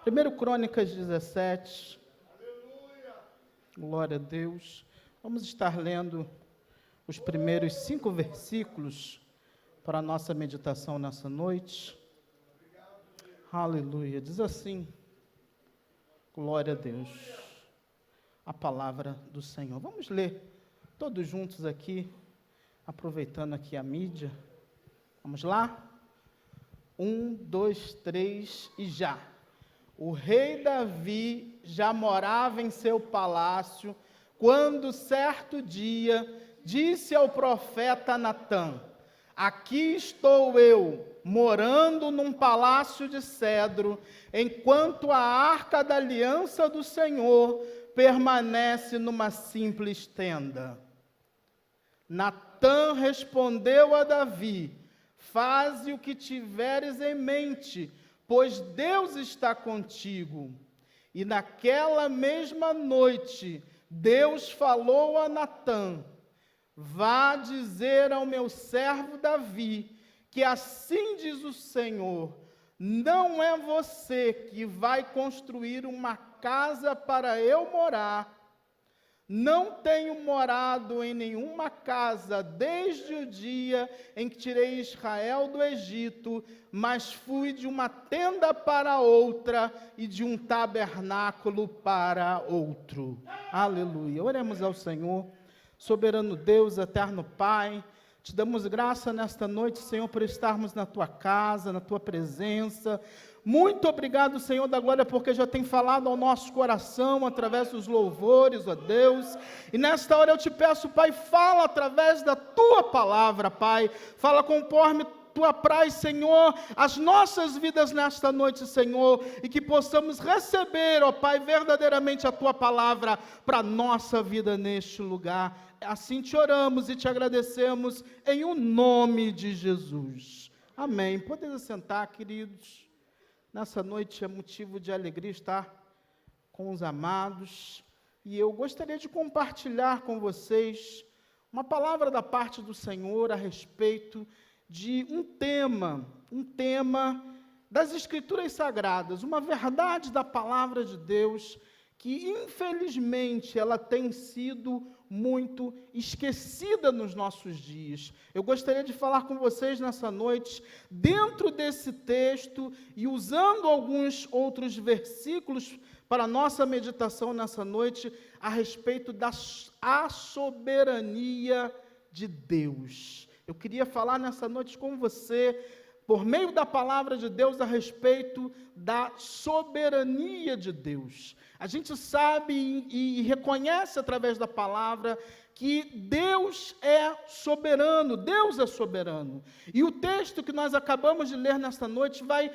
1 Crônicas 17. Glória a Deus. Vamos estar lendo os primeiros 5 versículos para a nossa meditação nessa noite. Aleluia. Diz assim, glória a Deus, a palavra do Senhor. Vamos ler todos juntos aqui, aproveitando aqui a mídia. Vamos lá? 1, 2, 3 e já. O rei Davi já morava em seu palácio, quando certo dia disse ao profeta Natã: aqui estou eu, morando num palácio de cedro, enquanto a arca da aliança do Senhor permanece numa simples tenda. Natã respondeu a Davi: faze o que tiveres em mente, pois Deus está contigo. E naquela mesma noite, Deus falou a Natã: vá dizer ao meu servo Davi, que assim diz o Senhor, não é você que vai construir uma casa para eu morar. Não tenho morado em nenhuma casa desde o dia em que tirei Israel do Egito, mas fui de uma tenda para outra e de um tabernáculo para outro. Aleluia. Oremos ao Senhor. Soberano Deus, eterno Pai, te damos graça nesta noite, Senhor, por estarmos na Tua casa, na Tua presença. Muito obrigado, Senhor da glória, porque já tem falado ao nosso coração através dos louvores, ó Deus. E nesta hora eu te peço, Pai, fala através da Tua palavra, Pai. Fala conforme Tua praz, Senhor, as nossas vidas nesta noite, Senhor, e que possamos receber, ó Pai, verdadeiramente a Tua palavra para a nossa vida neste lugar. Assim te oramos e te agradecemos em o nome de Jesus. Amém. Podem sentar, queridos. Nessa noite é motivo de alegria estar com os amados. E eu gostaria de compartilhar com vocês uma palavra da parte do Senhor a respeito de um tema das Escrituras Sagradas, uma verdade da palavra de Deus que, infelizmente, ela tem sido muito esquecida nos nossos dias. Eu gostaria de falar com vocês nessa noite, dentro desse texto, e usando alguns outros versículos para a nossa meditação nessa noite, a respeito da soberania de Deus. Eu queria falar nessa noite com você, por meio da palavra de Deus, a respeito da soberania de Deus. A gente sabe e reconhece através da palavra que Deus é soberano, Deus é soberano. E o texto que nós acabamos de ler nesta noite vai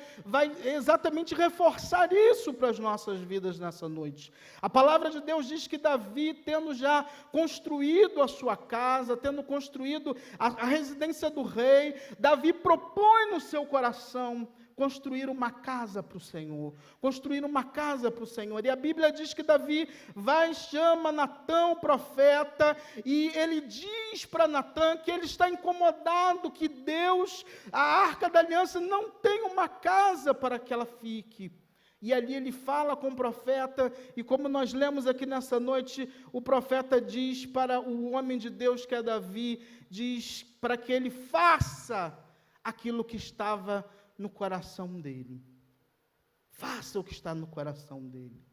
exatamente reforçar isso para as nossas vidas nessa noite. A palavra de Deus diz que Davi, tendo já construído a sua casa, tendo construído a residência do rei, Davi propõe no seu coração construir uma casa para o Senhor, construir uma casa para o Senhor. E a Bíblia diz que Davi vai, chama Natã, o profeta, e ele diz para Natã que ele está incomodado, que Deus, a arca da aliança, não tem uma casa para que ela fique. E ali ele fala com o profeta, e como nós lemos aqui nessa noite, o profeta diz para o homem de Deus, que é Davi, diz para que ele faça aquilo que estava no coração dele. Faça o que está no coração dele.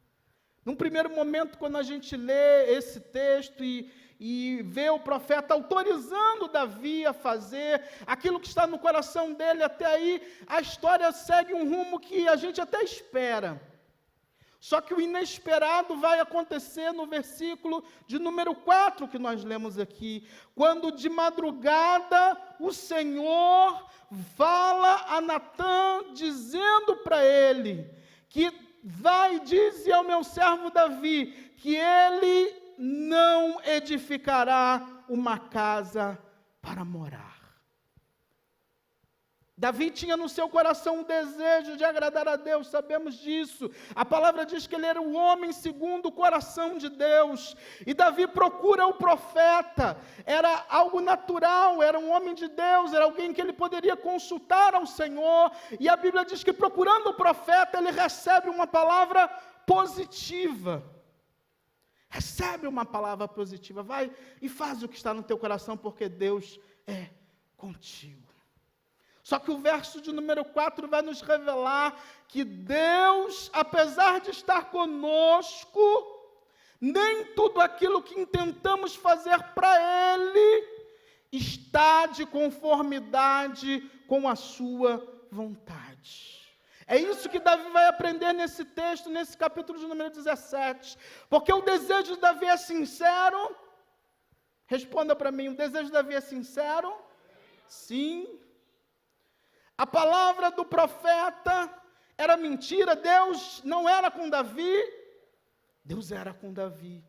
Num primeiro momento, quando a gente lê esse texto e vê o profeta autorizando Davi a fazer aquilo que está no coração dele, até aí a história segue um rumo que a gente até espera. Só que o inesperado vai acontecer no versículo de número 4 que nós lemos aqui, quando de madrugada o Senhor fala a Natã, dizendo para ele que vai, dize ao meu servo Davi, que ele não edificará uma casa para morar. Davi tinha no seu coração um desejo de agradar a Deus, sabemos disso. A palavra diz que ele era um homem segundo o coração de Deus. E Davi procura o profeta. Era algo natural, era um homem de Deus, era alguém que ele poderia consultar ao Senhor. E a Bíblia diz que procurando o profeta, ele recebe uma palavra positiva. Recebe uma palavra positiva. Vai e faz o que está no teu coração, porque Deus é contigo. Só que o verso de número 4 vai nos revelar que Deus, apesar de estar conosco, nem tudo aquilo que intentamos fazer para Ele está de conformidade com a sua vontade. É isso que Davi vai aprender nesse texto, nesse capítulo de número 17. Porque o desejo de Davi é sincero. Responda para mim, o desejo de Davi é sincero? Sim. A palavra do profeta era mentira, Deus não era com Davi, Deus era com Davi.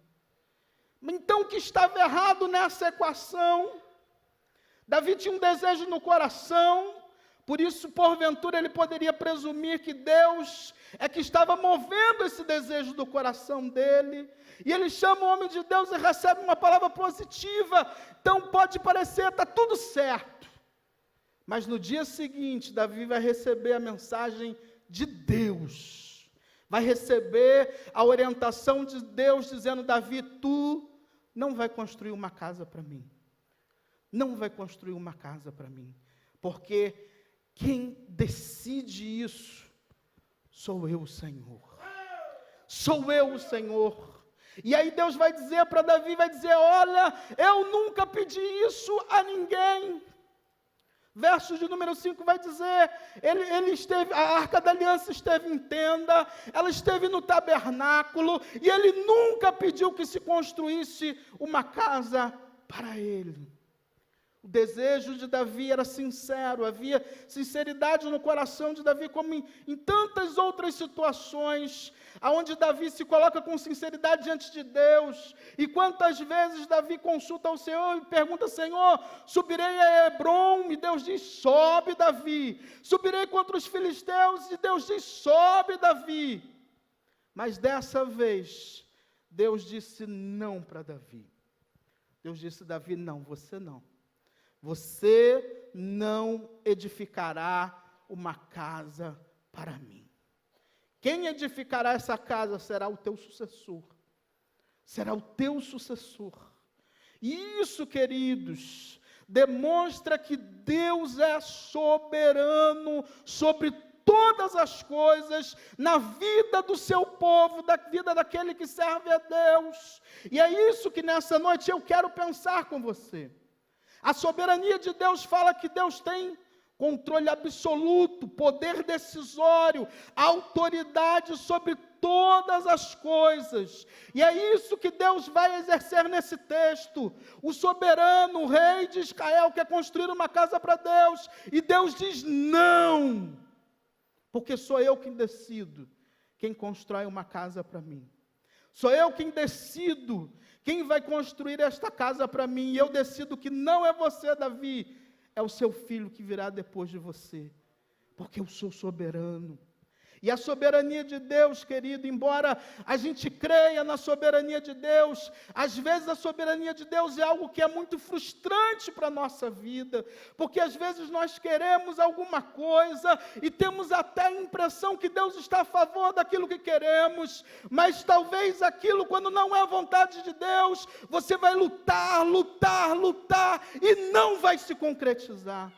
Então o que estava errado nessa equação? Davi tinha um desejo no coração, por isso, porventura, ele poderia presumir que Deus é que estava movendo esse desejo do coração dele. E ele chama o homem de Deus e recebe uma palavra positiva. Então pode parecer, está tudo certo. Mas no dia seguinte, Davi vai receber a mensagem de Deus. Vai receber a orientação de Deus dizendo: Davi, tu não vai construir uma casa para mim. Não vai construir uma casa para mim. Porque quem decide isso sou eu, o Senhor. Sou eu, o Senhor. E aí Deus vai dizer para Davi, vai dizer: olha, eu nunca pedi isso a ninguém. Verso de número 5 vai dizer, ele esteve, a Arca da Aliança esteve em tenda, ela esteve no tabernáculo, e ele nunca pediu que se construísse uma casa para ele. O desejo de Davi era sincero, havia sinceridade no coração de Davi, como em tantas outras situações, onde Davi se coloca com sinceridade diante de Deus. E quantas vezes Davi consulta ao Senhor e pergunta: Senhor, subirei a Hebrom? E Deus diz: sobe, Davi. Subirei contra os filisteus? E Deus diz: sobe, Davi. Mas dessa vez, Deus disse não para Davi. Deus disse: Davi, não, você não. Você não edificará uma casa para mim. Quem edificará essa casa será o teu sucessor. Será o teu sucessor. E isso, queridos, demonstra que Deus é soberano sobre todas as coisas na vida do seu povo, da vida daquele que serve a Deus. E é isso que nessa noite eu quero pensar com você. A soberania de Deus fala que Deus tem controle absoluto, poder decisório, autoridade sobre todas as coisas. E é isso que Deus vai exercer nesse texto. O soberano, o rei de Israel, quer construir uma casa para Deus, e Deus diz não, porque sou eu quem decido quem constrói uma casa para mim. Sou eu quem decido quem vai construir esta casa para mim, e eu decido que não é você, Davi, é o seu filho que virá depois de você, porque eu sou soberano. E a soberania de Deus, querido, embora a gente creia na soberania de Deus, às vezes a soberania de Deus é algo que é muito frustrante para a nossa vida, porque às vezes nós queremos alguma coisa e temos até a impressão que Deus está a favor daquilo que queremos, mas talvez aquilo, quando não é a vontade de Deus, você vai lutar e não vai se concretizar.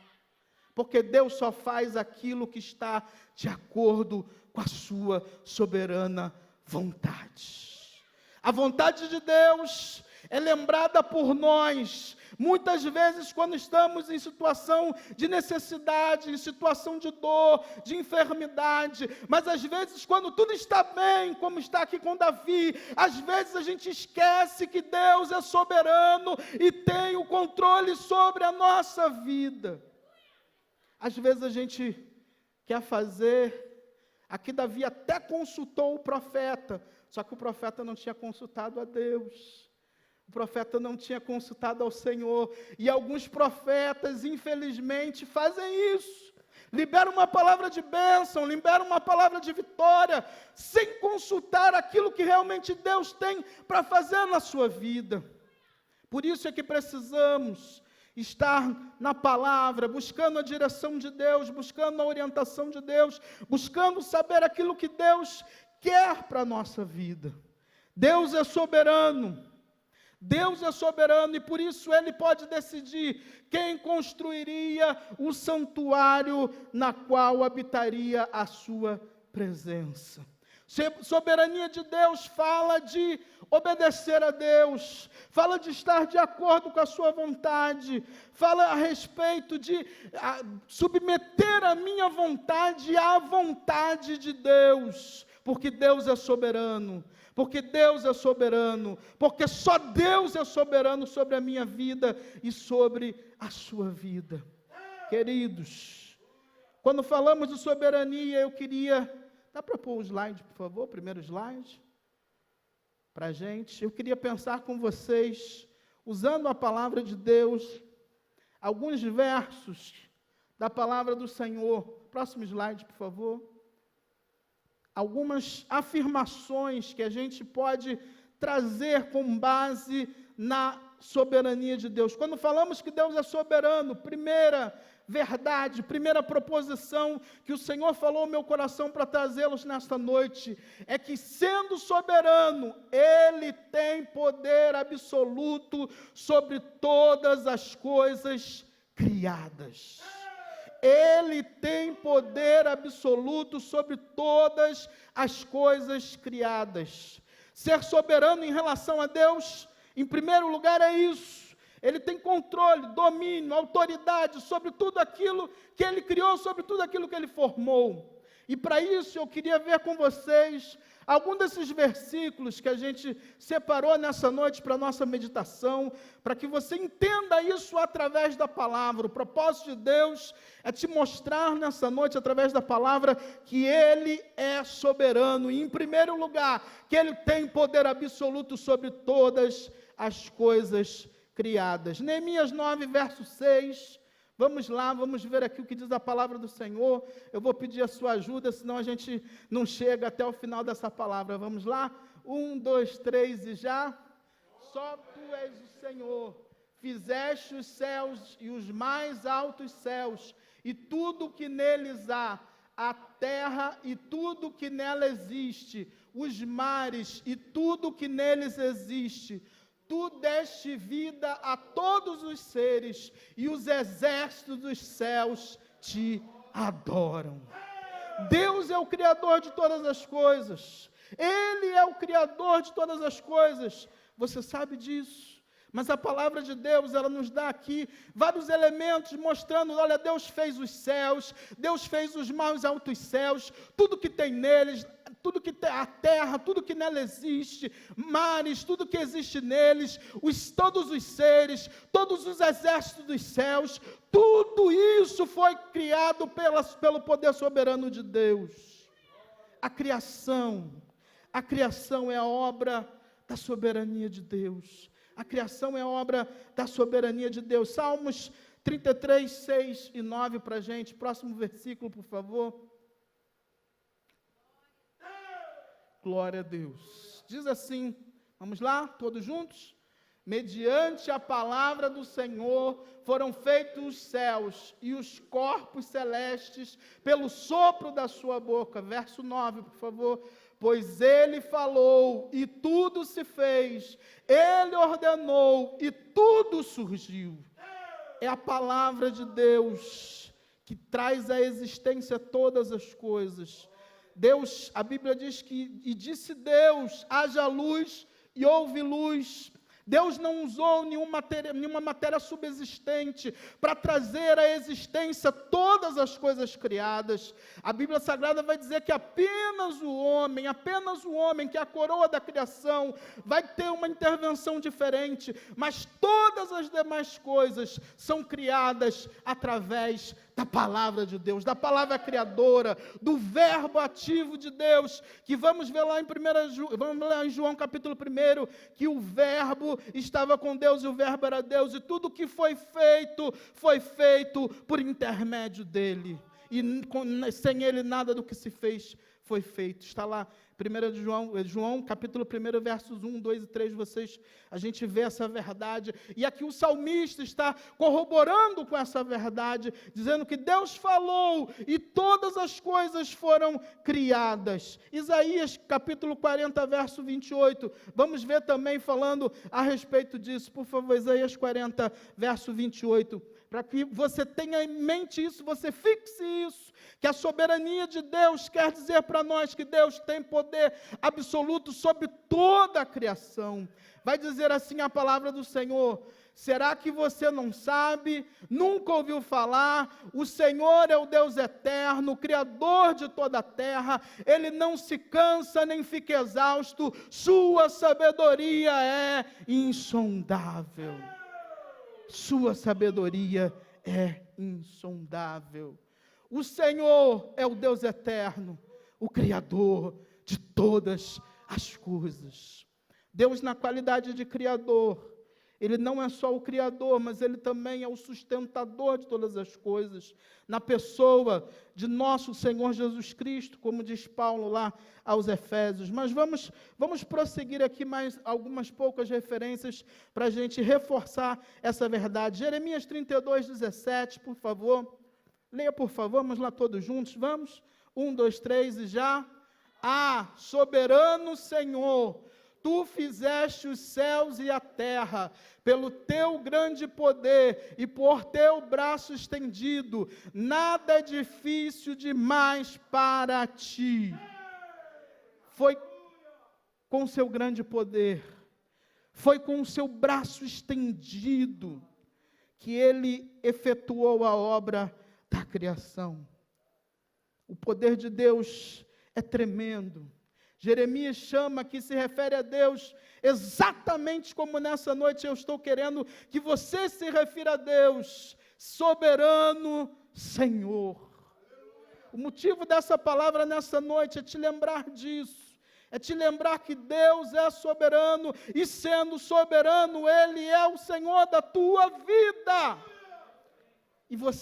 Porque Deus só faz aquilo que está de acordo com a sua soberana vontade. A vontade de Deus é lembrada por nós, muitas vezes quando estamos em situação de necessidade, em situação de dor, de enfermidade, mas às vezes quando tudo está bem, como está aqui com Davi, às vezes a gente esquece que Deus é soberano e tem o controle sobre a nossa vida. Às vezes a gente quer fazer, aqui Davi até consultou o profeta, só que o profeta não tinha consultado a Deus, o profeta não tinha consultado ao Senhor, e alguns profetas, infelizmente, fazem isso, libera uma palavra de bênção, libera uma palavra de vitória, sem consultar aquilo que realmente Deus tem para fazer na sua vida. Por isso é que precisamos estar na palavra, buscando a direção de Deus, buscando a orientação de Deus, buscando saber aquilo que Deus quer para a nossa vida. Deus é soberano. Deus é soberano e por isso Ele pode decidir quem construiria o santuário na qual habitaria a sua presença. Soberania de Deus fala de obedecer a Deus, fala de estar de acordo com a sua vontade, fala a respeito de submeter a minha vontade à vontade de Deus, porque Deus é soberano. Porque Deus é soberano, porque só Deus é soberano sobre a minha vida e sobre a sua vida. Queridos, quando falamos de soberania, eu queria... Dá para pôr o slide, por favor, o primeiro slide? Para a gente. Eu queria pensar com vocês, usando a palavra de Deus, alguns versos da palavra do Senhor. Próximo slide, por favor. Algumas afirmações que a gente pode trazer com base na soberania de Deus. Quando falamos que Deus é soberano, primeira verdade, primeira proposição que o Senhor falou ao meu coração para trazê-los nesta noite, é que sendo soberano, Ele tem poder absoluto sobre todas as coisas criadas. Ele tem poder absoluto sobre todas as coisas criadas. Ser soberano em relação a Deus, em primeiro lugar, é isso. Ele tem controle, domínio, autoridade sobre tudo aquilo que Ele criou, sobre tudo aquilo que Ele formou. E para isso eu queria ver com vocês algum desses versículos que a gente separou nessa noite para a nossa meditação, para que você entenda isso através da palavra. O propósito de Deus é te mostrar nessa noite, através da palavra, que Ele é soberano. E, em primeiro lugar, que Ele tem poder absoluto sobre todas as coisas criadas. Neemias 9, verso 6... Vamos lá, vamos ver aqui o que diz a palavra do Senhor. Eu vou pedir a sua ajuda, senão a gente não chega até o final dessa palavra. Vamos lá? 1, 2, 3 e já. Só Tu és o Senhor. Fizeste os céus e os mais altos céus, e tudo o que neles há, a terra e tudo o que nela existe, os mares e tudo o que neles existe. Tu deste vida a todos os seres, e os exércitos dos céus te adoram. Deus é o Criador de todas as coisas. Ele é o Criador de todas as coisas. Você sabe disso. Mas a palavra de Deus, ela nos dá aqui vários elementos mostrando, olha, Deus fez os céus, Deus fez os mais altos céus, tudo que tem neles, tudo que tem a terra, tudo que nela existe, mares, tudo que existe neles, todos os seres, todos os exércitos dos céus, tudo isso foi criado pelo poder soberano de Deus. A criação é a obra da soberania de Deus. A criação é obra da soberania de Deus. Salmos 33, 6 e 9 para a gente. Próximo versículo, por favor. Glória a Deus. Diz assim, vamos lá, todos juntos? Mediante a palavra do Senhor foram feitos os céus e os corpos celestes pelo sopro da sua boca. Verso 9, por favor. Pois Ele falou e tudo se fez, Ele ordenou e tudo surgiu. É a palavra de Deus que traz à existência todas as coisas. Deus, a Bíblia diz que, e disse Deus, haja luz e houve luz. Deus não usou nenhuma matéria subsistente para trazer à existência todas as coisas criadas. A Bíblia Sagrada vai dizer que apenas o homem, que é a coroa da criação, vai ter uma intervenção diferente, mas todas as demais coisas são criadas através da palavra de Deus, da palavra criadora, do verbo ativo de Deus, que vamos ver lá vamos ler em João capítulo 1, que o verbo estava com Deus e o verbo era Deus, e tudo que foi feito por intermédio dele. e sem Ele nada do que se fez foi feito. Está lá, 1 João, capítulo 1, versos 1, 2 e 3, a gente vê essa verdade, e aqui o salmista está corroborando com essa verdade, dizendo que Deus falou, e todas as coisas foram criadas. Isaías, capítulo 40, verso 28, vamos ver também falando a respeito disso, por favor, Isaías 40, verso 28, para que você tenha em mente isso, você fixe isso, que a soberania de Deus quer dizer para nós que Deus tem poder absoluto sobre toda a criação. Vai dizer assim a palavra do Senhor: será que você não sabe, nunca ouviu falar? O Senhor é o Deus eterno, o Criador de toda a terra, Ele não se cansa nem fica exausto, sua sabedoria é insondável. Sua sabedoria é insondável. O Senhor é o Deus eterno, o Criador de todas as coisas. Deus, na qualidade de Criador, Ele não é só o Criador, mas Ele também é o sustentador de todas as coisas, na pessoa de nosso Senhor Jesus Cristo, como diz Paulo lá aos Efésios. Mas vamos prosseguir aqui mais algumas poucas referências para a gente reforçar essa verdade. Jeremias 32, 17, por favor. Leia, por favor, vamos lá todos juntos, vamos? 1, 2, 3 e já. Soberano Senhor, Tu fizeste os céus e a terra, pelo Teu grande poder e por Teu braço estendido, nada é difícil demais para Ti. Foi com Seu grande poder, foi com o Seu braço estendido, que Ele efetuou a obra da criação. O poder de Deus é tremendo. Jeremias chama, que se refere a Deus, exatamente como nessa noite eu estou querendo que você se refira a Deus, soberano Senhor. O motivo dessa palavra nessa noite é te lembrar disso, é te lembrar que Deus é soberano, e sendo soberano, Ele é o Senhor da tua vida.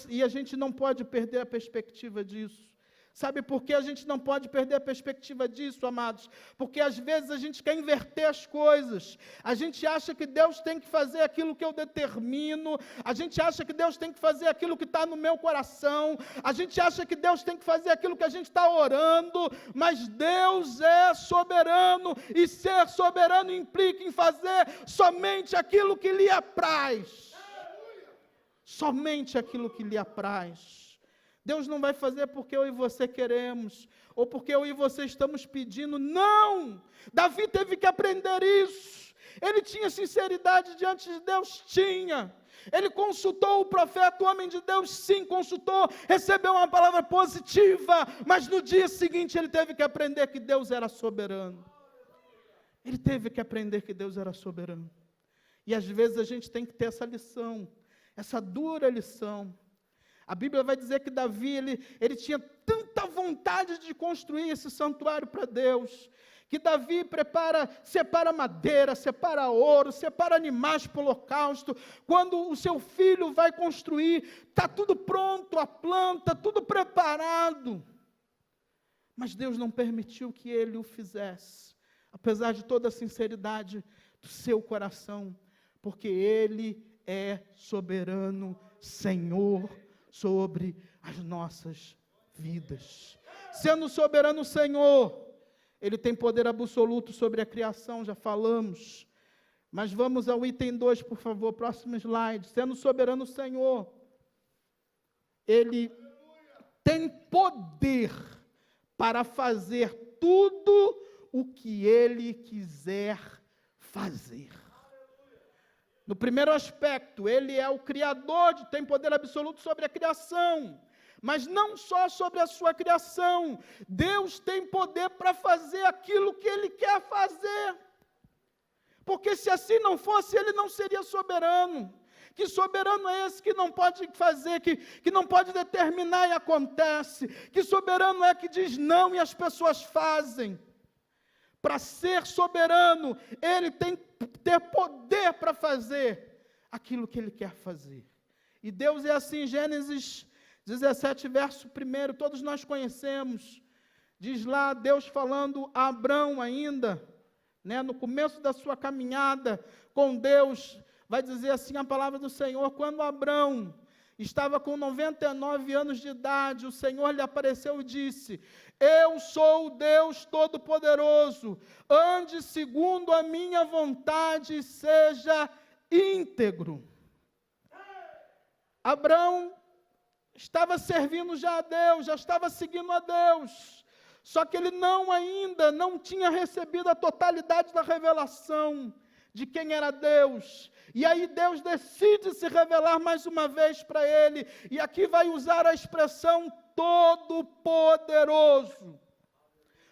E a gente não pode perder a perspectiva disso. Sabe por que a gente não pode perder a perspectiva disso, amados? Porque às vezes a gente quer inverter as coisas. A gente acha que Deus tem que fazer aquilo que eu determino. A gente acha que Deus tem que fazer aquilo que está no meu coração. A gente acha que Deus tem que fazer aquilo que a gente está orando. Mas Deus é soberano. E ser soberano implica em fazer somente aquilo que lhe apraz. Somente aquilo que lhe apraz. Deus não vai fazer porque eu e você queremos, ou porque eu e você estamos pedindo, não! Davi teve que aprender isso. Ele tinha sinceridade diante de Deus? Tinha. Ele consultou o profeta, o homem de Deus? Sim, consultou, recebeu uma palavra positiva, mas no dia seguinte ele teve que aprender que Deus era soberano. Ele teve que aprender que Deus era soberano. E às vezes a gente tem que ter essa lição, essa dura lição. A Bíblia vai dizer que Davi, ele tinha tanta vontade de construir esse santuário para Deus, que Davi separa madeira, separa ouro, separa animais para o holocausto. Quando o seu filho vai construir, está tudo pronto, a planta, tudo preparado. Mas Deus não permitiu que ele o fizesse, apesar de toda a sinceridade do seu coração, porque Ele é soberano, Senhor, sobre as nossas vidas. Sendo soberano Senhor, Ele tem poder absoluto sobre a criação, já falamos. Mas vamos ao item 2, por favor, próximo slide. Sendo soberano Senhor, Ele tem poder para fazer tudo o que Ele quiser fazer. No primeiro aspecto, Ele é o Criador, tem poder absoluto sobre a criação. Mas não só sobre a sua criação. Deus tem poder para fazer aquilo que Ele quer fazer. Porque se assim não fosse, Ele não seria soberano. Que soberano é esse que não pode fazer, que não pode determinar e acontece? Que soberano é que diz não e as pessoas fazem? Para ser soberano, Ele tem que ter poder para fazer aquilo que Ele quer fazer. E Deus é assim, Gênesis 17, verso 1, todos nós conhecemos. Diz lá, Deus falando a Abrão ainda, né, no começo da sua caminhada com Deus, vai dizer assim a palavra do Senhor: quando Abrão estava com 99 anos de idade, o Senhor lhe apareceu e disse: eu sou o Deus Todo-Poderoso, ande segundo a minha vontade e seja íntegro. Abrão estava servindo já a Deus, já estava seguindo a Deus, só que ele ainda não tinha recebido a totalidade da revelação de quem era Deus. E aí Deus decide se revelar mais uma vez para ele, e aqui vai usar a expressão Todo-Poderoso,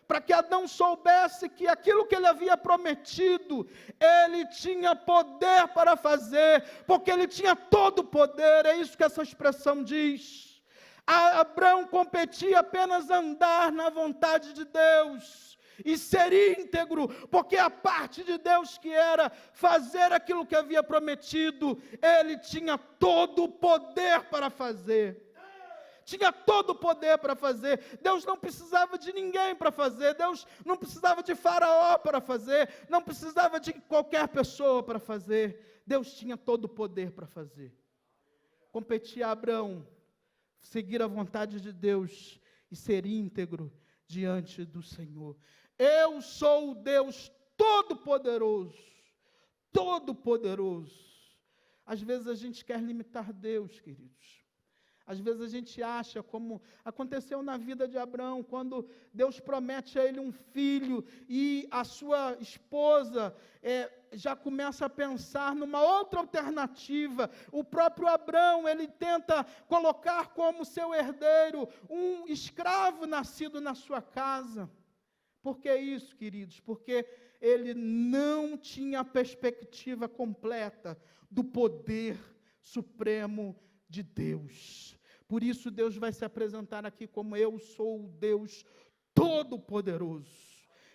para que Adão soubesse que aquilo que ele havia prometido, ele tinha poder para fazer, porque ele tinha todo o poder. É isso que essa expressão diz. Abrão competia apenas andar na vontade de Deus e ser íntegro, porque a parte de Deus que era fazer aquilo que havia prometido, ele tinha todo o poder para fazer. Tinha todo o poder para fazer. Deus não precisava de ninguém para fazer. Deus não precisava de Faraó para fazer. Não precisava de qualquer pessoa para fazer. Deus tinha todo o poder para fazer. Competia a Abrão seguir a vontade de Deus e ser íntegro diante do Senhor. Eu sou o Deus Todo-Poderoso. Todo-Poderoso. Às vezes a gente quer limitar Deus, queridos. Às vezes a gente acha, como aconteceu na vida de Abrão, quando Deus promete a ele um filho e a sua esposa já começa a pensar numa outra alternativa. O próprio Abrão, ele tenta colocar como seu herdeiro um escravo nascido na sua casa. Por que isso, queridos? Porque ele não tinha a perspectiva completa do poder supremo de Deus. Por isso Deus vai se apresentar aqui como: eu sou o Deus Todo-Poderoso.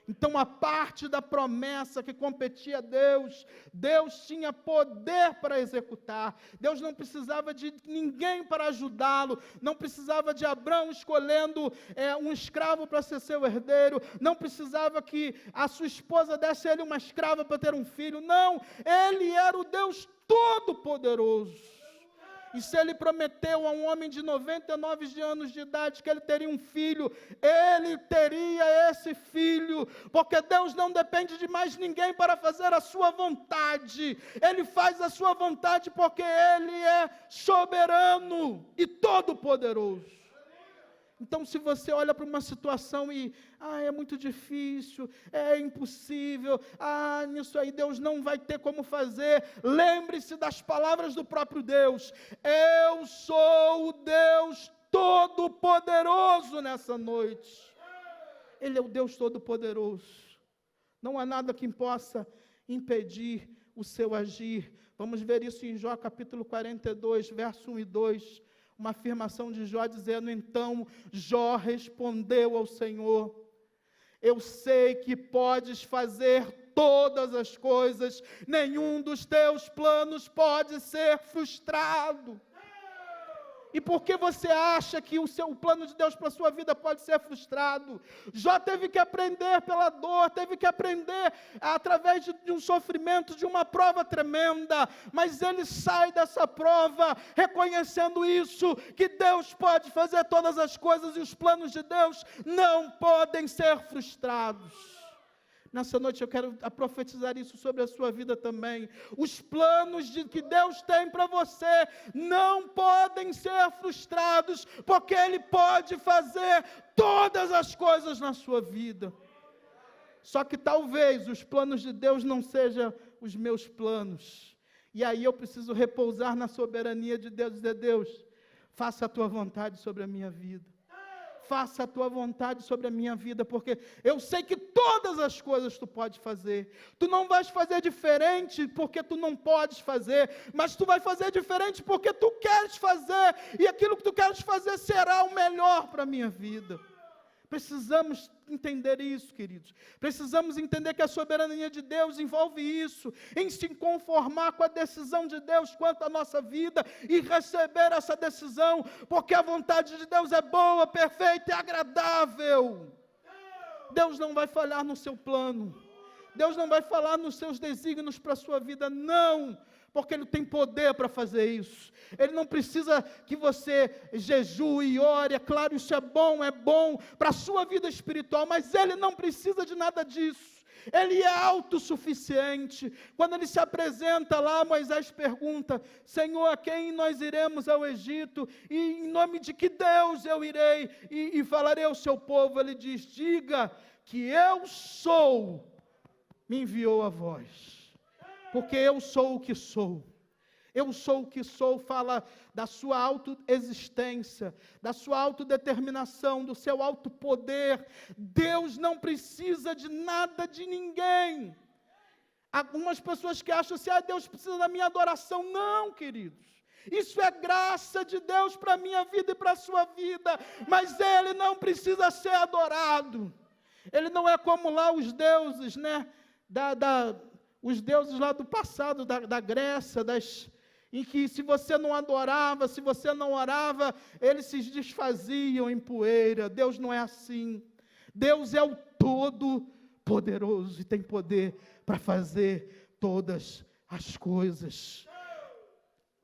Então a parte da promessa que competia a Deus, Deus tinha poder para executar. Deus não precisava de ninguém para ajudá-lo, não precisava de Abrão escolhendo um escravo para ser seu herdeiro, não precisava que a sua esposa desse a ele uma escrava para ter um filho. Não, ele era o Deus Todo-Poderoso. E se ele prometeu a um homem de 99 anos de idade que ele teria um filho, ele teria esse filho, porque Deus não depende de mais ninguém para fazer a sua vontade. Ele faz a sua vontade porque ele é soberano e todo-poderoso. Então, se você olha para uma situação e, é muito difícil, é impossível, nisso aí Deus não vai ter como fazer, lembre-se das palavras do próprio Deus: eu sou o Deus Todo-Poderoso nessa noite. Ele é o Deus Todo-Poderoso. Não há nada que possa impedir o seu agir. Vamos ver isso em Jó capítulo 42, verso 1 e 2. Uma afirmação de Jó dizendo: então Jó respondeu ao Senhor: eu sei que podes fazer todas as coisas, nenhum dos teus planos pode ser frustrado. E por que você acha que o plano de Deus para a sua vida pode ser frustrado? Jó teve que aprender pela dor, teve que aprender através de um sofrimento, de uma prova tremenda, mas ele sai dessa prova reconhecendo isso, que Deus pode fazer todas as coisas e os planos de Deus não podem ser frustrados. Nessa noite eu quero profetizar isso sobre a sua vida também. Os planos que Deus tem para você não podem ser frustrados, porque Ele pode fazer todas as coisas na sua vida. Só que talvez os planos de Deus não sejam os meus planos. E aí eu preciso repousar na soberania de Deus e dizer: Deus, faça a Tua vontade sobre a minha vida. Faça a Tua vontade sobre a minha vida, porque eu sei que todas as coisas Tu pode fazer. Tu não vais fazer diferente porque Tu não podes fazer, mas Tu vai fazer diferente porque Tu queres fazer, e aquilo que Tu queres fazer será o melhor para a minha vida. Precisamos entender isso, queridos. Precisamos entender que a soberania de Deus envolve isso, em se conformar com a decisão de Deus quanto à nossa vida e receber essa decisão, porque a vontade de Deus é boa, perfeita e agradável. Deus não vai falhar no seu plano. Deus não vai falar nos seus desígnios para a sua vida, não. Porque Ele tem poder para fazer isso. Ele não precisa que você jejue e ore. É claro, isso é bom para a sua vida espiritual, mas Ele não precisa de nada disso. Ele é autossuficiente. Quando Ele se apresenta lá, Moisés pergunta: Senhor, a quem nós iremos ao Egito? E em nome de que Deus eu irei e falarei ao seu povo? Ele diz: diga que eu sou, me enviou a vós. Porque eu sou o que sou. Eu sou o que sou, fala da sua autoexistência, da sua autodeterminação, do seu autopoder. Deus não precisa de nada de ninguém. Algumas pessoas que acham assim: Deus precisa da minha adoração. Não, queridos. Isso é graça de Deus para a minha vida e para a sua vida. Mas Ele não precisa ser adorado. Ele não é como lá os deuses, né? Os deuses lá do passado, da Grécia, em que se você não adorava, se você não orava, eles se desfaziam em poeira. Deus não é assim. Deus é o Todo-Poderoso e tem poder para fazer todas as coisas.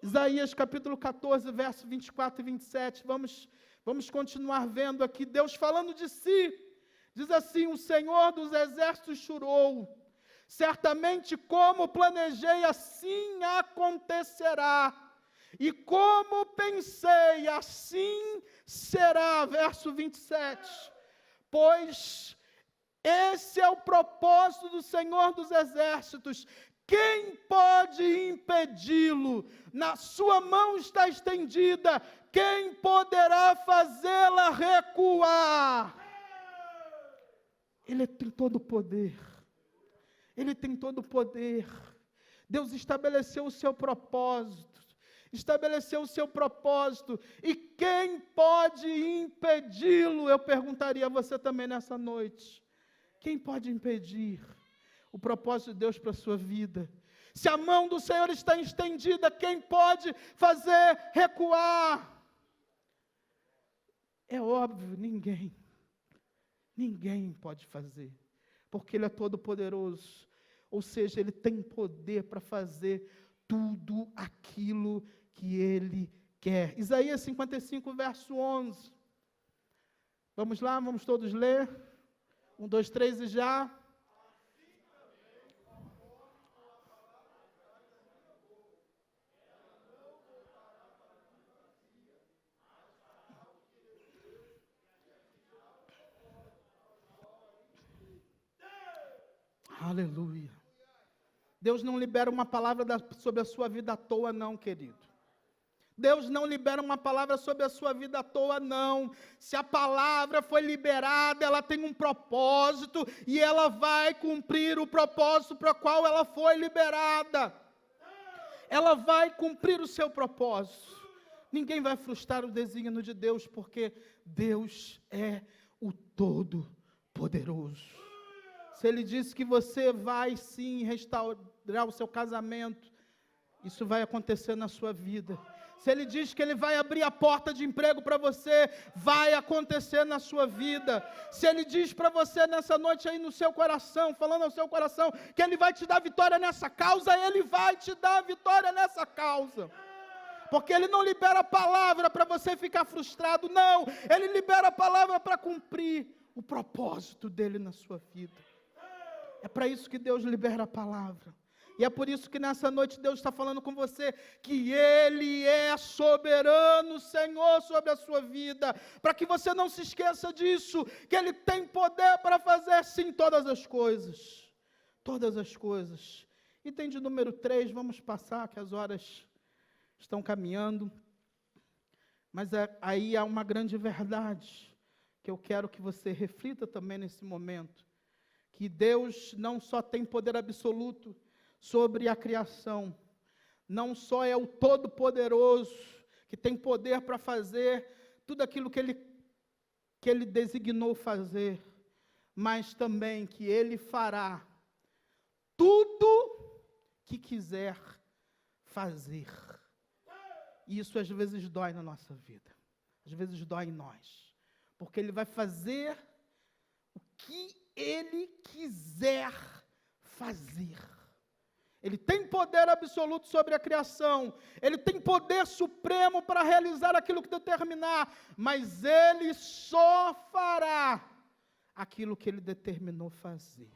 Isaías capítulo 14, verso 24 e 27, vamos continuar vendo aqui, Deus falando de si, diz assim: o Senhor dos exércitos jurou, certamente como planejei, assim acontecerá, e como pensei, assim será. Verso 27, pois esse é o propósito do Senhor dos exércitos, quem pode impedi-lo? Na sua mão está estendida, quem poderá fazê-la recuar? Ele tem todo o poder. Ele tem todo o poder. Deus estabeleceu o seu propósito. Estabeleceu o seu propósito. E quem pode impedi-lo? Eu perguntaria a você também nessa noite. Quem pode impedir o propósito de Deus para a sua vida? Se a mão do Senhor está estendida, quem pode fazer recuar? É óbvio, ninguém. Ninguém pode fazer. Porque Ele é todo poderoso, ou seja, Ele tem poder para fazer tudo aquilo que Ele quer. Isaías 55, verso 11. Vamos lá, vamos todos ler. 1, 2, 3 e já. Aleluia. Deus não libera uma palavra sobre a sua vida à toa, não, querido. Deus não libera uma palavra sobre a sua vida à toa, não. Se a palavra foi liberada, ela tem um propósito e ela vai cumprir o propósito para o qual ela foi liberada. Ela vai cumprir o seu propósito. Ninguém vai frustrar o desígnio de Deus, porque Deus é o Todo-Poderoso. Se Ele disse que você vai sim restaurar o seu casamento, isso vai acontecer na sua vida. Se Ele diz que Ele vai abrir a porta de emprego para você, vai acontecer na sua vida. Se Ele diz para você nessa noite aí no seu coração, falando ao seu coração, que Ele vai te dar vitória nessa causa, Ele vai te dar vitória nessa causa. Porque Ele não libera a palavra para você ficar frustrado, não. Ele libera a palavra para cumprir o propósito dEle na sua vida. É para isso que Deus libera a palavra. E é por isso que nessa noite Deus está falando com você que Ele é soberano, Senhor, sobre a sua vida. Para que você não se esqueça disso, que Ele tem poder para fazer sim todas as coisas. Todas as coisas. Item de número 3, vamos passar, que as horas estão caminhando. Mas aí há uma grande verdade, que eu quero que você reflita também nesse momento. Que Deus não só tem poder absoluto sobre a criação, não só é o Todo-Poderoso, que tem poder para fazer tudo aquilo que Ele que Ele designou fazer, mas também que Ele fará tudo que quiser fazer. E isso às vezes dói na nossa vida, às vezes dói em nós, porque Ele vai fazer o que Ele quiser fazer. Ele tem poder absoluto sobre a criação, Ele tem poder supremo para realizar aquilo que determinar, mas Ele só fará aquilo que Ele determinou fazer.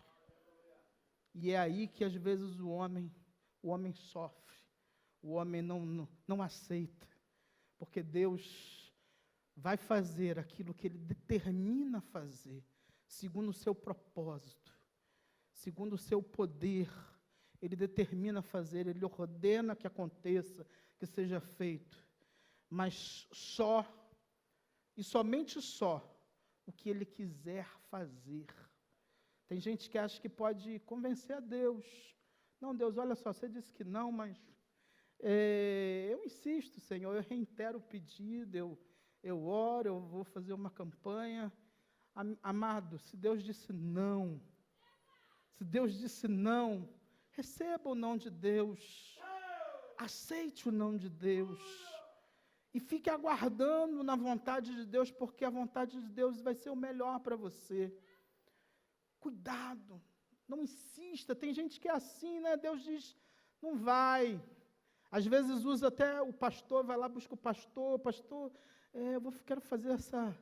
E é aí que às vezes o homem sofre, o homem não aceita, porque Deus vai fazer aquilo que Ele determina fazer, segundo o seu propósito, segundo o seu poder. Ele determina fazer, Ele ordena que aconteça, que seja feito, mas só, e somente só, o que Ele quiser fazer. Tem gente que acha que pode convencer a Deus. Não, Deus, olha só, você disse que não, mas eu insisto, Senhor, eu reitero o pedido, eu oro, eu vou fazer uma campanha. Amado, se Deus disse não, receba o não de Deus, aceite o não de Deus, e fique aguardando na vontade de Deus, porque a vontade de Deus vai ser o melhor para você. Cuidado, não insista, tem gente que é assim, né? Deus diz, não vai. Às vezes usa até o pastor, vai lá, busca o pastor, quero fazer essa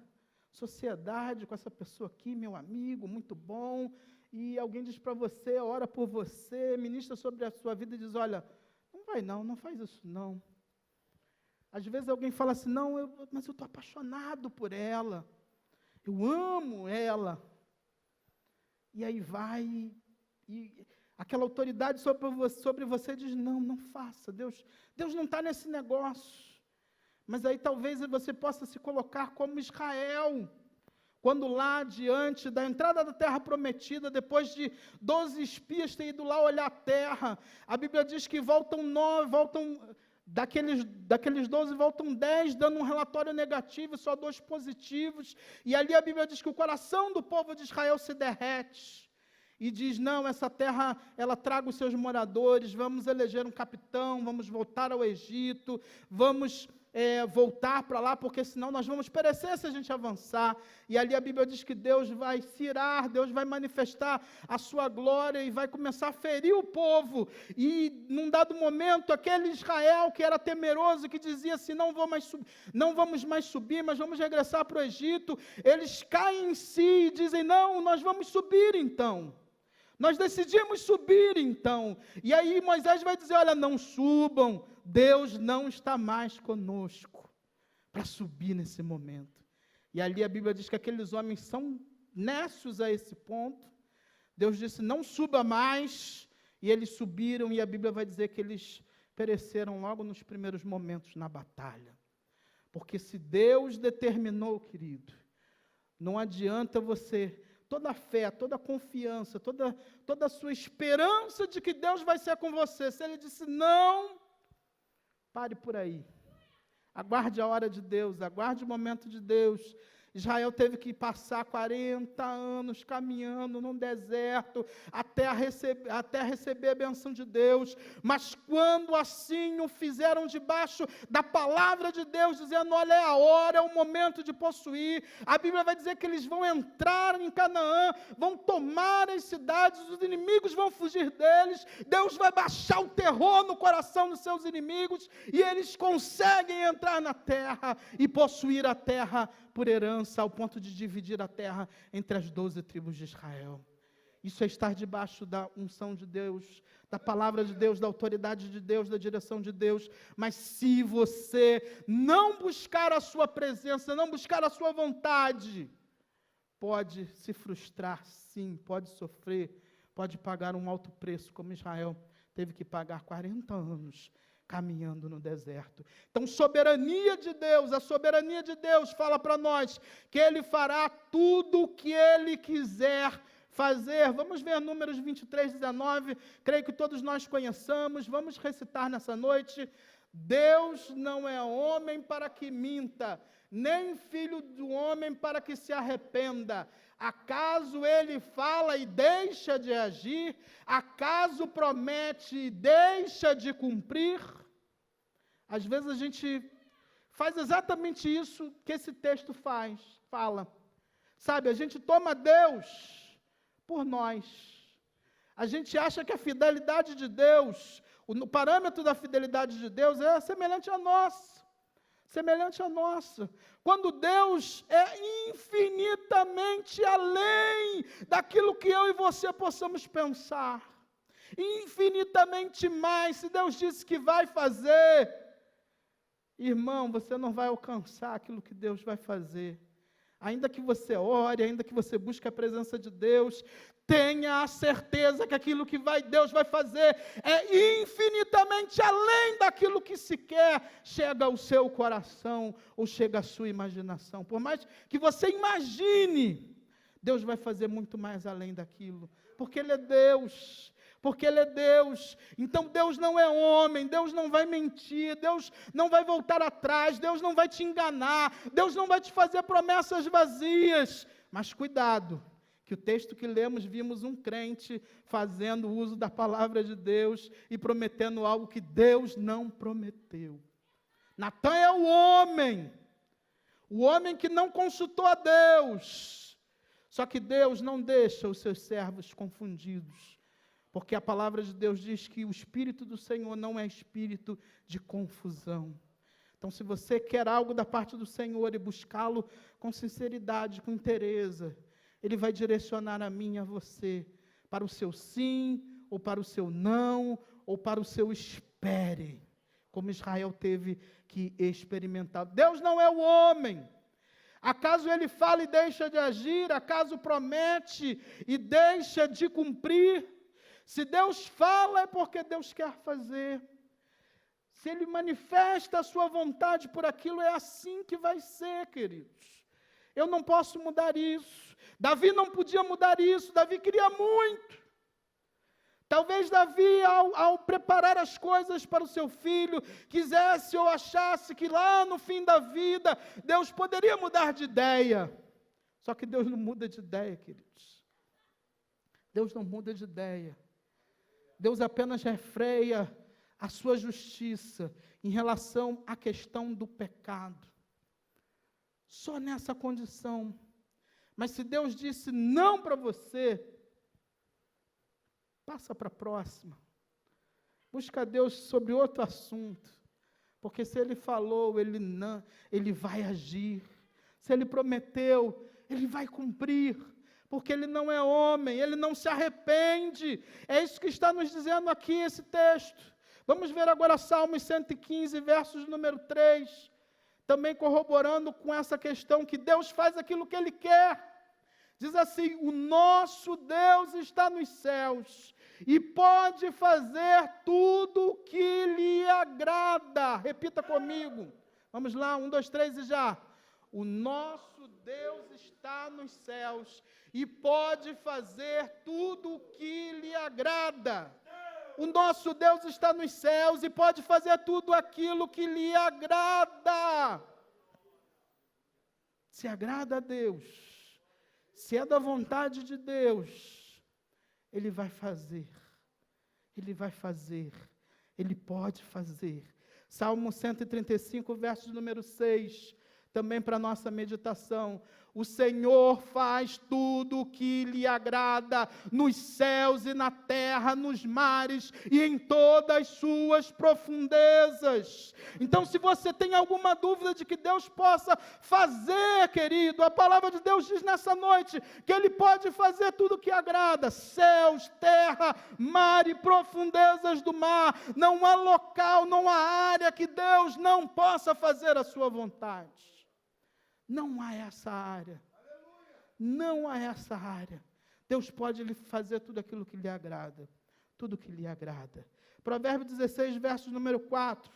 sociedade com essa pessoa aqui, meu amigo, muito bom, e alguém diz para você, ora por você, ministra sobre a sua vida e diz, olha, não vai não faz isso não. Às vezes alguém fala assim, mas eu estou apaixonado por ela, eu amo ela. E aí vai, e aquela autoridade sobre você diz, não faça, Deus não está nesse negócio. Mas aí talvez você possa se colocar como Israel, quando lá diante da entrada da terra prometida, depois de 12 espias terem ido lá olhar a terra, a Bíblia diz que daqueles 12 voltam 10, dando um relatório negativo, só 2 positivos, e ali a Bíblia diz que o coração do povo de Israel se derrete, e diz, não, essa terra, ela traga os seus moradores, vamos eleger um capitão, vamos voltar ao Egito, vamos voltar para lá, porque senão nós vamos perecer se a gente avançar. E ali a Bíblia diz que Deus vai se irar, Deus vai manifestar a sua glória e vai começar a ferir o povo. E num dado momento, aquele Israel que era temeroso, que dizia assim, não vamos mais subir, mas vamos regressar para o Egito, eles caem em si e dizem, não, nós vamos subir então. Nós decidimos subir então, e aí Moisés vai dizer, olha, não subam, Deus não está mais conosco, para subir nesse momento. E ali a Bíblia diz que aqueles homens são nécios a esse ponto, Deus disse, não suba mais, e eles subiram, e a Bíblia vai dizer que eles pereceram logo nos primeiros momentos na batalha. Porque se Deus determinou, querido, não adianta você... toda a fé, toda a confiança, toda a sua esperança de que Deus vai ser com você. Se Ele disse não, pare por aí. Aguarde a hora de Deus, aguarde o momento de Deus. Israel teve que passar 40 anos caminhando num deserto até receber a benção de Deus, mas quando assim o fizeram debaixo da palavra de Deus, dizendo, olha, é a hora, é o momento de possuir, a Bíblia vai dizer que eles vão entrar em Canaã, vão tomar as cidades, os inimigos vão fugir deles, Deus vai baixar o terror no coração dos seus inimigos, e eles conseguem entrar na terra e possuir a terra por herança, ao ponto de dividir a terra entre as 12 tribos de Israel. Isso é estar debaixo da unção de Deus, da palavra de Deus, da autoridade de Deus, da direção de Deus. Mas se você não buscar a sua presença, não buscar a sua vontade, pode se frustrar, sim, pode sofrer, pode pagar um alto preço, como Israel teve que pagar 40 anos, caminhando no deserto. Então, soberania de Deus, a soberania de Deus fala para nós que Ele fará tudo o que Ele quiser fazer. Vamos ver Números 23, 19, creio que todos nós conheçamos, vamos recitar nessa noite. Deus não é homem para que minta, nem filho do homem para que se arrependa. Acaso ele fala e deixa de agir? Acaso promete e deixa de cumprir? Às vezes a gente faz exatamente isso que esse texto fala. Sabe, a gente toma Deus por nós. A gente acha que a fidelidade de Deus, o parâmetro da fidelidade de Deus é semelhante à nossa. Semelhante à nossa. Quando Deus é infinitamente além daquilo que eu e você possamos pensar. Infinitamente mais. Se Deus disse que vai fazer, irmão, você não vai alcançar aquilo que Deus vai fazer. Ainda que você ore, ainda que você busque a presença de Deus, tenha a certeza que aquilo que Deus vai fazer é infinitamente além daquilo que sequer chega ao seu coração ou chega à sua imaginação. Por mais que você imagine, Deus vai fazer muito mais além daquilo, porque Ele é Deus. Porque Ele é Deus, então Deus não é homem, Deus não vai mentir, Deus não vai voltar atrás, Deus não vai te enganar, Deus não vai te fazer promessas vazias, mas cuidado, que o texto que lemos, vimos um crente fazendo uso da palavra de Deus e prometendo algo que Deus não prometeu. Natan é o homem que não consultou a Deus, só que Deus não deixa os seus servos confundidos. Porque a palavra de Deus diz que o Espírito do Senhor não é espírito de confusão. Então, se você quer algo da parte do Senhor e buscá-lo com sinceridade, com interesse, Ele vai direcionar a mim e a você para o seu sim, ou para o seu não, ou para o seu espere, como Israel teve que experimentar. Deus não é o homem. Acaso Ele fala e deixa de agir? Acaso promete e deixa de cumprir? Se Deus fala, é porque Deus quer fazer. Se Ele manifesta a sua vontade por aquilo, é assim que vai ser, queridos. Eu não posso mudar isso. Davi não podia mudar isso. Davi queria muito. Talvez Davi, ao preparar as coisas para o seu filho, quisesse ou achasse que lá no fim da vida, Deus poderia mudar de ideia. Só que Deus não muda de ideia, queridos. Deus não muda de ideia. Deus apenas refreia a sua justiça em relação à questão do pecado. Só nessa condição. Mas se Deus disse não para você, passa para a próxima. Busca Deus sobre outro assunto. Porque se Ele falou, Ele vai agir. Se Ele prometeu, Ele vai cumprir. Porque Ele não é homem, Ele não se arrepende. É isso que está nos dizendo aqui esse texto. Vamos ver agora Salmos 115, versos número 3. Também corroborando com essa questão que Deus faz aquilo que Ele quer. Diz assim: o nosso Deus está nos céus e pode fazer tudo o que lhe agrada. Repita comigo. Vamos lá, 1, 2, 3 e já. O nosso Deus está nos céus e pode fazer tudo o que lhe agrada. O nosso Deus está nos céus e pode fazer tudo aquilo que lhe agrada. Se agrada a Deus, se é da vontade de Deus, Ele vai fazer. Ele vai fazer. Ele pode fazer. Salmo 135, verso número 6. Também para a nossa meditação. O Senhor faz tudo o que lhe agrada, nos céus e na terra, nos mares e em todas as suas profundezas. Então, se você tem alguma dúvida de que Deus possa fazer, querido, a palavra de Deus diz nessa noite que Ele pode fazer tudo o que agrada, céus, terra, mar e profundezas do mar. Não há local, não há área que Deus não possa fazer a sua vontade. Não há essa área. Não há essa área. Deus pode lhe fazer tudo aquilo que lhe agrada. Tudo que lhe agrada. Provérbios 16, verso número 4.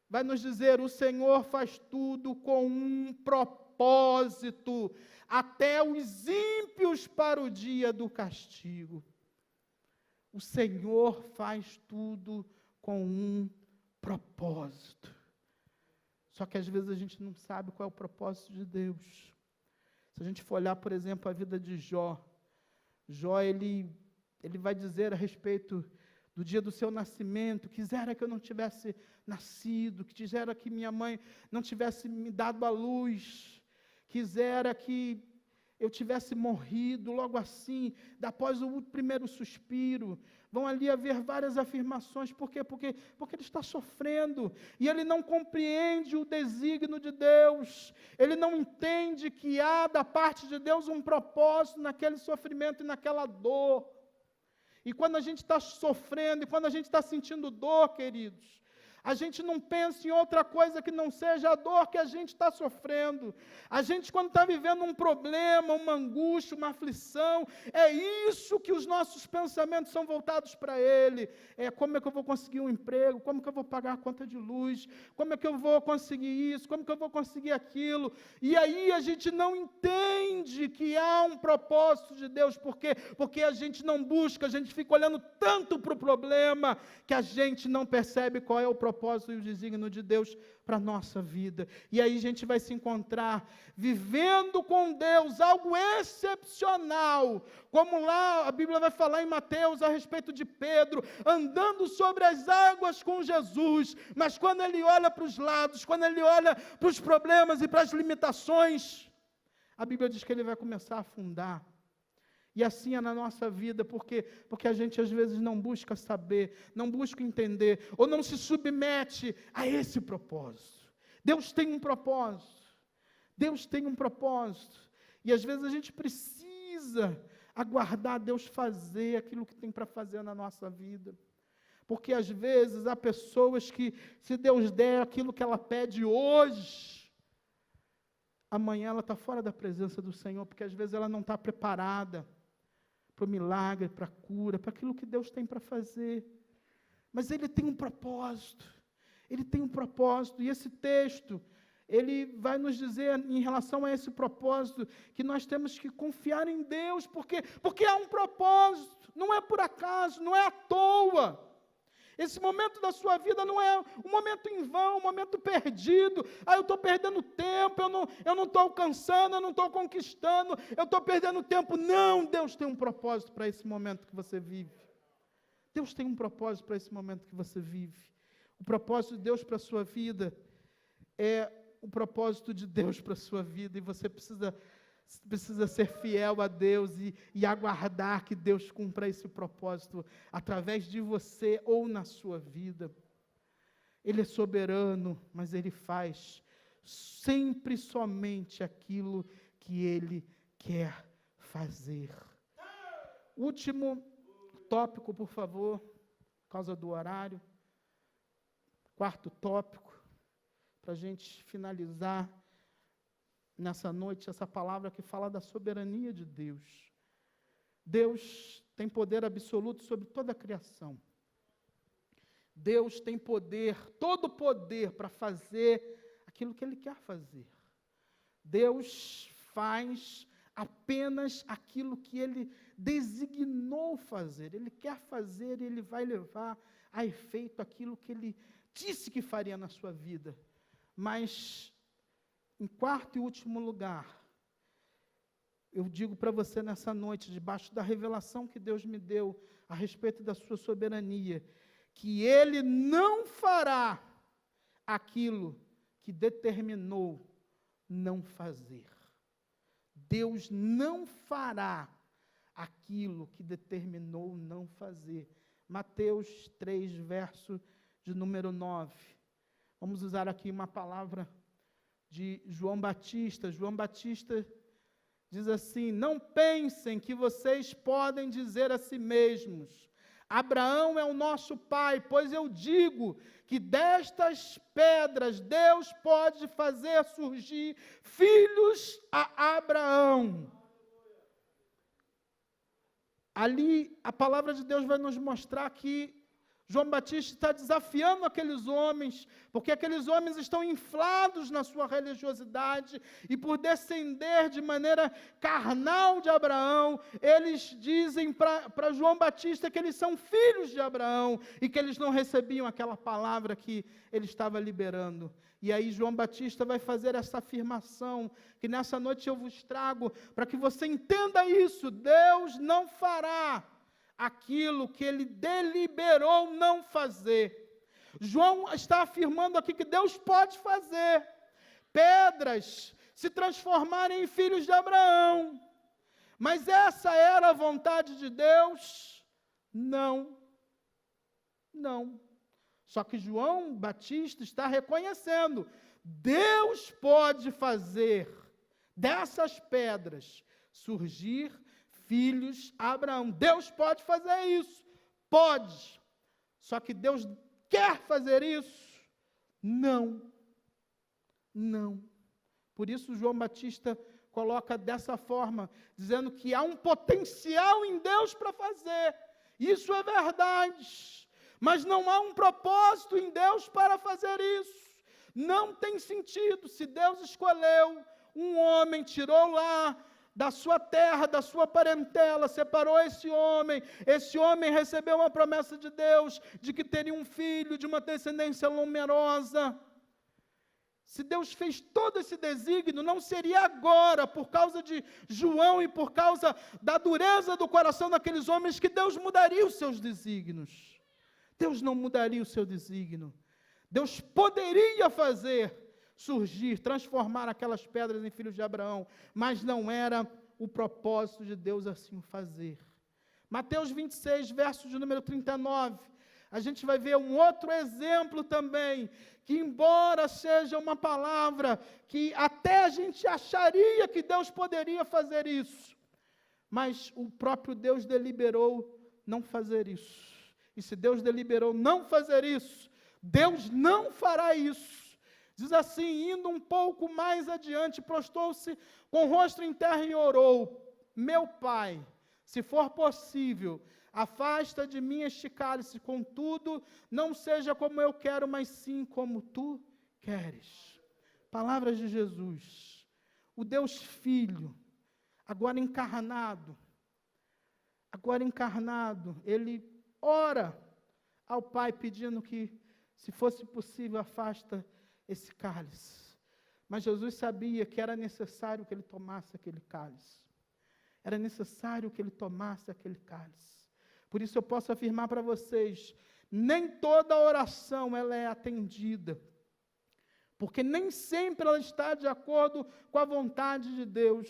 Vai nos dizer: o Senhor faz tudo com um propósito, até os ímpios para o dia do castigo. O Senhor faz tudo com um propósito. Só que às vezes a gente não sabe qual é o propósito de Deus. Se a gente for olhar, por exemplo, a vida de Jó, ele vai dizer a respeito do dia do seu nascimento: quisera que eu não tivesse nascido, quisera que minha mãe não tivesse me dado a luz, quisera que eu tivesse morrido logo assim, após o primeiro suspiro. Vão ali haver várias afirmações. Por quê? Porque ele está sofrendo, e ele não compreende o desígnio de Deus, ele não entende que há da parte de Deus um propósito naquele sofrimento e naquela dor. E quando a gente está sofrendo, e quando a gente está sentindo dor, queridos, a gente não pensa em outra coisa que não seja a dor que a gente está sofrendo. A gente, quando está vivendo um problema, uma angústia, uma aflição, é isso que os nossos pensamentos são voltados para Ele. É como é que eu vou conseguir um emprego, como que eu vou pagar a conta de luz, como é que eu vou conseguir isso, como que eu vou conseguir aquilo. E aí a gente não entende que há um propósito de Deus. Por quê? Porque a gente não busca, a gente fica olhando tanto para o problema, que a gente não percebe qual é o propósito e o desígnio de Deus para a nossa vida. E aí a gente vai se encontrar vivendo com Deus algo excepcional, como lá a Bíblia vai falar em Mateus a respeito de Pedro, andando sobre as águas com Jesus, mas quando ele olha para os lados, quando ele olha para os problemas e para as limitações, a Bíblia diz que ele vai começar a afundar. E assim é na nossa vida, porque a gente às vezes não busca saber, não busca entender, ou não se submete a esse propósito. Deus tem um propósito, Deus tem um propósito, e às vezes a gente precisa aguardar Deus fazer aquilo que tem para fazer na nossa vida, porque às vezes há pessoas que, se Deus der aquilo que ela pede hoje, amanhã ela está fora da presença do Senhor, porque às vezes ela não está preparada para o milagre, para a cura, para aquilo que Deus tem para fazer. Mas Ele tem um propósito, Ele tem um propósito, e esse texto, ele vai nos dizer, em relação a esse propósito, que nós temos que confiar em Deus, porque há um propósito, não é por acaso, não é à toa. Esse momento da sua vida não é um momento em vão, um momento perdido. Eu estou perdendo tempo, eu não estou alcançando, eu não estou conquistando, eu estou perdendo tempo. Não, Deus tem um propósito para esse momento que você vive. Deus tem um propósito para esse momento que você vive. O propósito de Deus para a sua vida é o propósito de Deus para a sua vida, e você precisa ser fiel a Deus e aguardar que Deus cumpra esse propósito através de você ou na sua vida. Ele é soberano, mas Ele faz sempre somente aquilo que Ele quer fazer. Último tópico, por favor, por causa do horário. Quarto tópico, para a gente finalizar nessa noite, essa palavra que fala da soberania de Deus. Deus tem poder absoluto sobre toda a criação. Deus tem poder, todo poder para fazer aquilo que Ele quer fazer. Deus faz apenas aquilo que Ele designou fazer. Ele quer fazer e Ele vai levar a efeito aquilo que Ele disse que faria na sua vida. Mas, em quarto e último lugar, eu digo para você nessa noite, debaixo da revelação que Deus me deu a respeito da sua soberania, que Ele não fará aquilo que determinou não fazer. Deus não fará aquilo que determinou não fazer. Mateus 3, verso de número 9. Vamos usar aqui uma palavra de João Batista. João Batista diz assim: não pensem que vocês podem dizer a si mesmos: Abraão é o nosso pai, pois eu digo que destas pedras Deus pode fazer surgir filhos a Abraão. Ali a palavra de Deus vai nos mostrar que João Batista está desafiando aqueles homens, porque aqueles homens estão inflados na sua religiosidade, e por descender de maneira carnal de Abraão, eles dizem para João Batista que eles são filhos de Abraão, e que eles não recebiam aquela palavra que ele estava liberando. E aí João Batista vai fazer essa afirmação, que nessa noite eu vos trago, para que você entenda isso: Deus não fará aquilo que ele deliberou não fazer. João está afirmando aqui que Deus pode fazer pedras se transformarem em filhos de Abraão. Mas essa era a vontade de Deus? Não. Não. Só que João Batista está reconhecendo: Deus pode fazer dessas pedras surgir filhos a Abraão. Deus pode fazer isso. Pode. Só que Deus quer fazer isso? Não. Não. Por isso João Batista coloca dessa forma, dizendo que há um potencial em Deus para fazer. Isso é verdade. Mas não há um propósito em Deus para fazer isso. Não tem sentido. Se Deus escolheu um homem, tirou lá da sua terra, da sua parentela, separou esse homem recebeu uma promessa de Deus, de que teria um filho, de uma descendência numerosa. Se Deus fez todo esse desígnio, não seria agora, por causa de João e por causa da dureza do coração daqueles homens, que Deus mudaria os seus desígnios. Deus não mudaria o seu desígnio. Deus poderia fazer surgir, transformar aquelas pedras em filhos de Abraão, mas não era o propósito de Deus assim o fazer. Mateus 26, verso de número 39, a gente vai ver um outro exemplo também, que embora seja uma palavra que até a gente acharia que Deus poderia fazer isso, mas o próprio Deus deliberou não fazer isso. E se Deus deliberou não fazer isso, Deus não fará isso. Diz assim, indo um pouco mais adiante, prostrou-se com o rosto em terra e orou: meu Pai, se for possível, afasta de mim este cálice, contudo, não seja como eu quero, mas sim como tu queres. Palavras de Jesus, o Deus Filho, agora encarnado, ele ora ao Pai pedindo que, se fosse possível, afasta esse cálice. Mas Jesus sabia que era necessário que ele tomasse aquele cálice. Era necessário que ele tomasse aquele cálice. Por isso eu posso afirmar para vocês, nem toda oração ela é atendida. Porque nem sempre ela está de acordo com a vontade de Deus.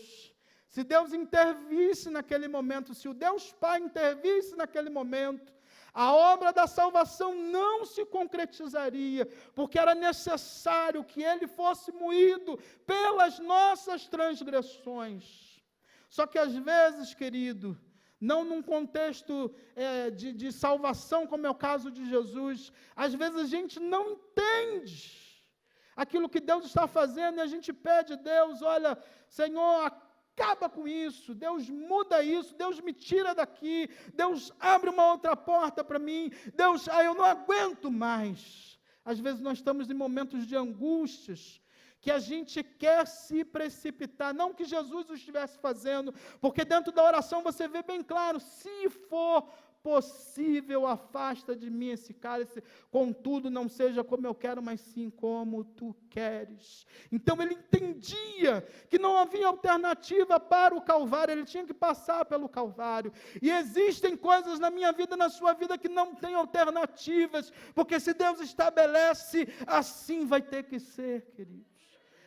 Se Deus intervisse naquele momento, se o Deus Pai intervisse naquele momento, a obra da salvação não se concretizaria, porque era necessário que ele fosse moído pelas nossas transgressões. Só que às vezes, querido, não num contexto de salvação, como é o caso de Jesus, às vezes a gente não entende aquilo que Deus está fazendo, e a gente pede a Deus: olha, Senhor, acaba com isso, Deus muda isso, Deus me tira daqui, Deus abre uma outra porta para mim, Deus, eu não aguento mais. Às vezes nós estamos em momentos de angústias, que a gente quer se precipitar, não que Jesus o estivesse fazendo, porque dentro da oração você vê bem claro: se for possível, afasta de mim esse cálice, contudo não seja como eu quero, mas sim como tu queres. Então ele entendia que não havia alternativa para o Calvário, ele tinha que passar pelo Calvário. E existem coisas na minha vida, na sua vida, que não tem alternativas, porque se Deus estabelece, assim vai ter que ser, queridos.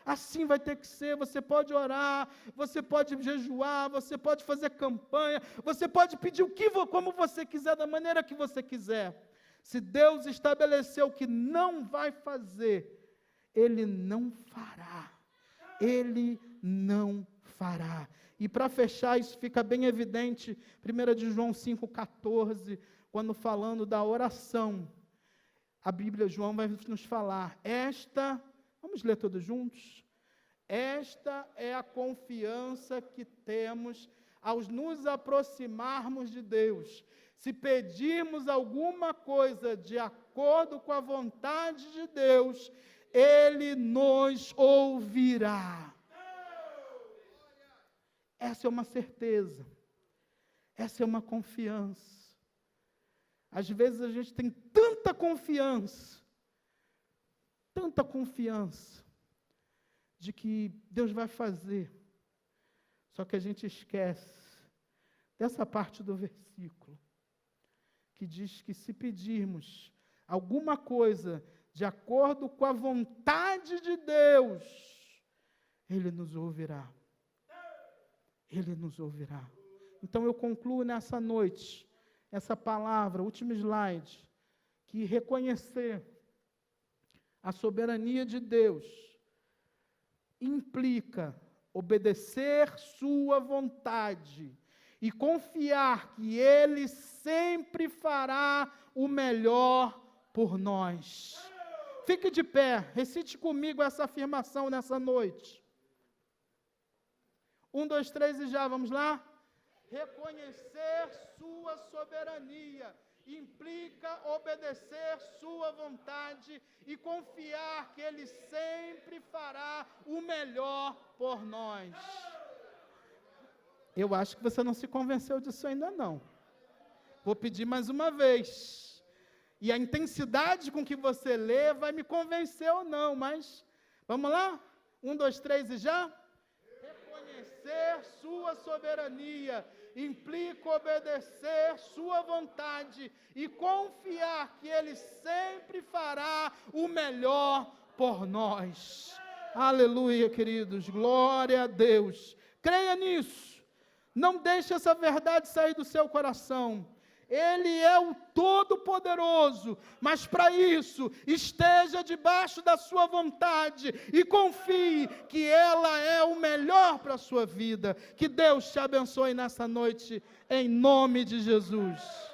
Assim vai ter que ser. Você pode orar, você pode jejuar, você pode fazer campanha, você pode pedir como você quiser, da maneira que você quiser. Se Deus estabeleceu que não vai fazer, Ele não fará. Ele não fará. E para fechar, isso fica bem evidente, 1 de João 5,14, quando falando da oração, a Bíblia, João vai nos falar, vamos ler todos juntos? Esta é a confiança que temos ao nos aproximarmos de Deus. se pedirmos alguma coisa de acordo com a vontade de Deus, Ele nos ouvirá. Essa é uma certeza. Essa é uma confiança. Às vezes a gente tem tanta confiança de que Deus vai fazer. Só que a gente esquece dessa parte do versículo, que diz que se pedirmos alguma coisa de acordo com a vontade de Deus, Ele nos ouvirá. Ele nos ouvirá. Então eu concluo nessa noite, essa palavra, último slide, que reconhecer a soberania de Deus implica obedecer sua vontade e confiar que Ele sempre fará o melhor por nós. Fique de pé, recite comigo essa afirmação nessa noite. 1, 2, 3 e já, vamos lá? Reconhecer sua soberania implica obedecer sua vontade e confiar que Ele sempre fará o melhor por nós. Eu acho que você não se convenceu disso ainda não. Vou pedir mais uma vez. E a intensidade com que você lê vai me convencer ou não, mas vamos lá? 1, 2, 3 e já? Reconhecer sua soberania implica obedecer sua vontade e confiar que Ele sempre fará o melhor por nós. Aleluia, queridos, glória a Deus. Creia nisso, não deixe essa verdade sair do seu coração. Ele é o Todo-Poderoso, mas para isso, esteja debaixo da sua vontade e confie que ela é o melhor para a sua vida. Que Deus te abençoe nessa noite, em nome de Jesus.